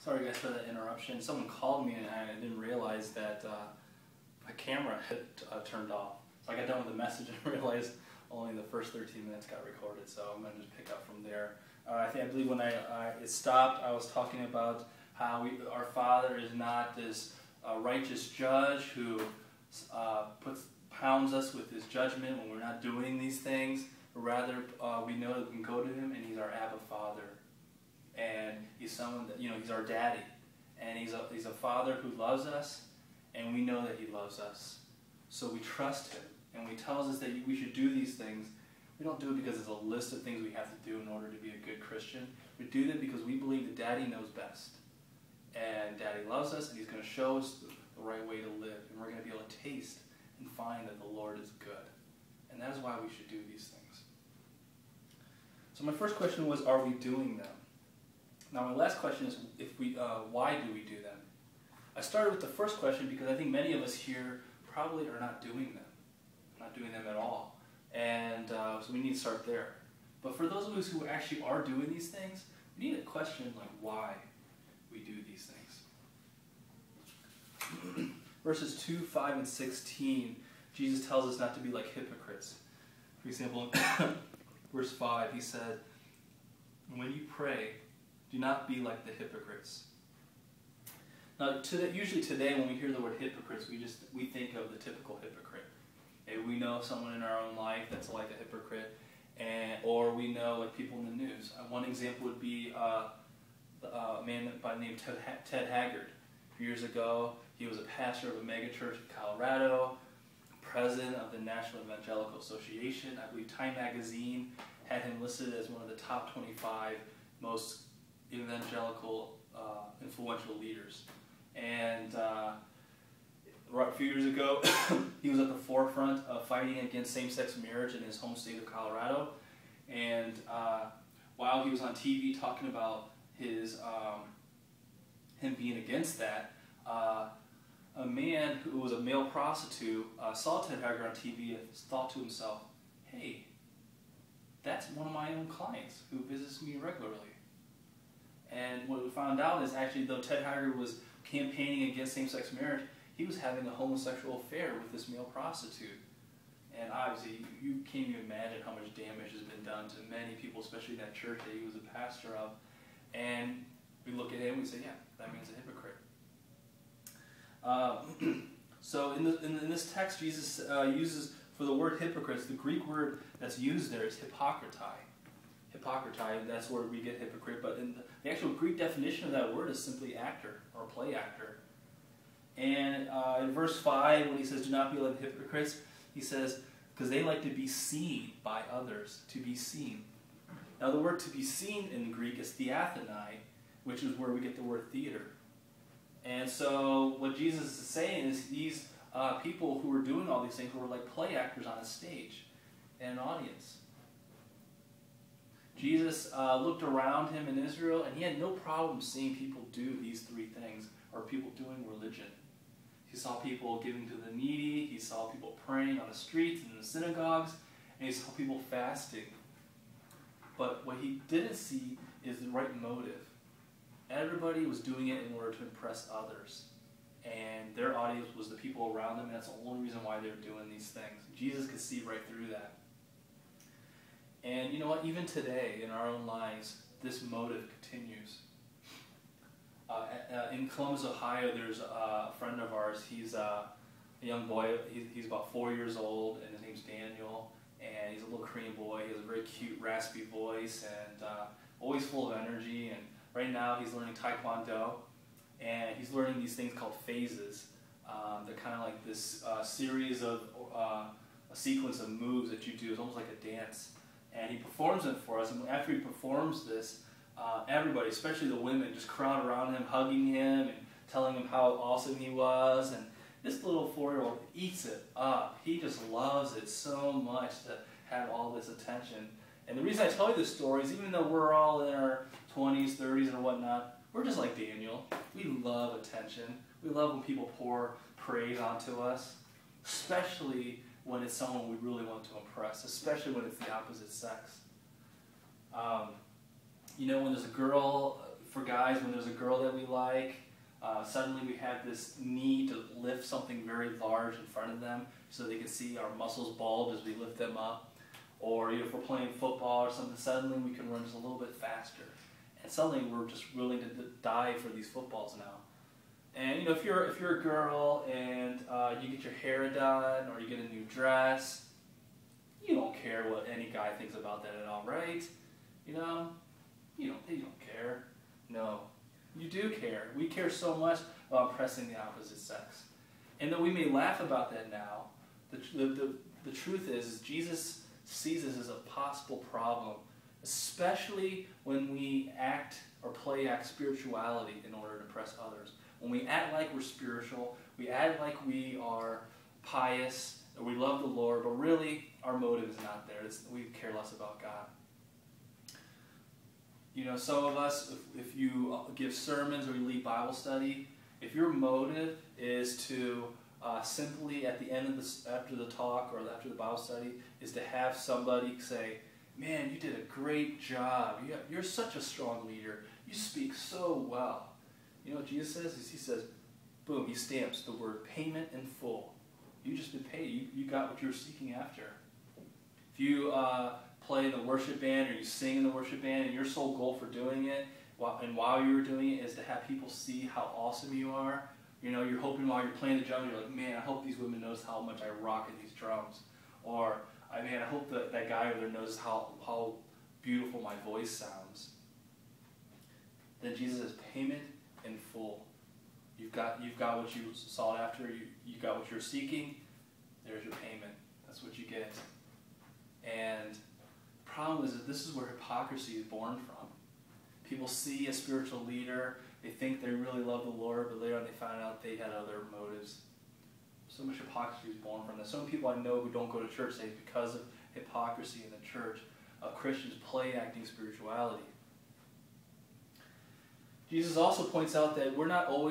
Sorry guys for that interruption. Someone called me and I didn't realize that my camera had turned off. So I got done with the message and realized only the first 13 minutes got recorded. So I'm going to just pick up from there. I believe when it stopped, I was talking about how our Father is not this righteous judge who pounds us with his judgment when we're not doing these things. Rather, we know that we can go to him and he's our Abba Father. And he's someone that, he's our daddy. And he's a father who loves us, and we know that he loves us. So we trust him. And when he tells us that we should do these things, we don't do it because it's a list of things we have to do in order to be a good Christian. We do that because we believe that daddy knows best. And daddy loves us, and he's going to show us the right way to live. And we're going to be able to taste and find that the Lord is good. And that is why we should do these things. So my first question was, are we doing them? Now my last question is, why do we do them? I started with the first question because I think many of us here probably are not doing them. Not doing them at all. And so we need to start there. But for those of us who actually are doing these things, we need to question why we do these things. Verses 2, 5, and 16, Jesus tells us not to be like hypocrites. For example, in verse 5, he said, when you pray, do not be like the hypocrites. Now, usually today when we hear the word hypocrites, we think of the typical hypocrite. We know someone in our own life that's like a hypocrite, or we know people in the news. One example would be a man by the name Ted Haggard. A few years ago, he was a pastor of a megachurch in Colorado, president of the National Evangelical Association. I believe Time Magazine had him listed as one of the top 25 most evangelical influential leaders. And a few years ago, he was at the forefront of fighting against same-sex marriage in his home state of Colorado. And while he was on TV talking about him being against that, a man who was a male prostitute saw Ted Haggard on TV and thought to himself, hey, that's one of my own clients who visits me regularly. And what we found out is actually, though Ted Haggard was campaigning against same-sex marriage, he was having a homosexual affair with this male prostitute. And obviously, you can't even imagine how much damage has been done to many people, especially that church that he was a pastor of. And we look at him and we say, yeah, that man's a hypocrite. So in this text, Jesus uses, for the word hypocrites, the Greek word that's used there is hypocritai. Hypocritai, that's where we get hypocrite, but in the actual Greek definition of that word is simply actor or play actor. And in verse 5, when he says, do not be like hypocrites, he says, because they like to be seen by others, to be seen. Now the word to be seen in Greek is theathenai, which is where we get the word theater. And so what Jesus is saying is these people who are doing all these things were like play actors on a stage and an audience. Jesus looked around him in Israel, and he had no problem seeing people do these three things, or people doing religion. He saw people giving to the needy, he saw people praying on the streets and in the synagogues, and he saw people fasting. But what he didn't see is the right motive. Everybody was doing it in order to impress others. And their audience was the people around them, and that's the only reason why they were doing these things. Jesus could see right through that. And you know what? Even today, in our own lives, this motive continues. In Columbus, Ohio, there's a friend of ours. He's a young boy. He's about 4 years old, and his name's Daniel. And he's a little Korean boy. He has a very cute, raspy voice, and always full of energy. And right now, he's learning Taekwondo. And he's learning these things called phases. They're kind of like this series of a sequence of moves that you do. It's almost like a dance. And he performs it for us. And after he performs this, everybody, especially the women, just crowd around him, hugging him and telling him how awesome he was. And this little 4-year-old eats it up. He just loves it so much to have all this attention. And the reason I tell you this story is even though we're all in our 20s, 30s, or whatnot, we're just like Daniel. We love attention. We love when people pour praise onto us, especially when it's someone we really want to impress, especially when it's the opposite sex. When there's a girl for guys, when there's a girl that we like, suddenly we have this need to lift something very large in front of them so they can see our muscles bulge as we lift them up. Or if we're playing football or something, suddenly we can run just a little bit faster. And suddenly we're just willing to die for these footballs now. And if you're a girl and you get your hair done or you get a new dress, you don't care what any guy thinks about that at all, right? You don't care. No, you do care. We care so much about impressing the opposite sex. And though we may laugh about that now, the truth is Jesus sees this as a possible problem, especially when we act or play act spirituality in order to impress others. When we act like we're spiritual, we act like we are pious, or we love the Lord, but really our motive is not there. We care less about God. Some of us, if you give sermons or you lead Bible study, if your motive is to simply at the end of after the talk or after the Bible study, is to have somebody say, "Man, you did a great job. You're such a strong leader. You speak so well." You know what Jesus says? He says, boom, he stamps the word payment in full. You just been paid. You got what you were seeking after. If you play in the worship band or you sing in the worship band and your sole goal for doing it, while you were doing it, is to have people see how awesome you are, you're hoping while you're playing the drums, you're like, man, I hope these women notice how much I rock at these drums. Or, I hope that guy over there knows how beautiful my voice sounds. Then Jesus says, payment in full. You've got what you sought after. You got what you're seeking. There's your payment. That's what you get. And the problem is that this is where hypocrisy is born from. People see a spiritual leader, they think they really love the Lord, but later on they find out they had other motives. So much hypocrisy is born from this. Some people I know who don't go to church say because of hypocrisy in the church, Christians play acting spirituality. Jesus also points out that we're not always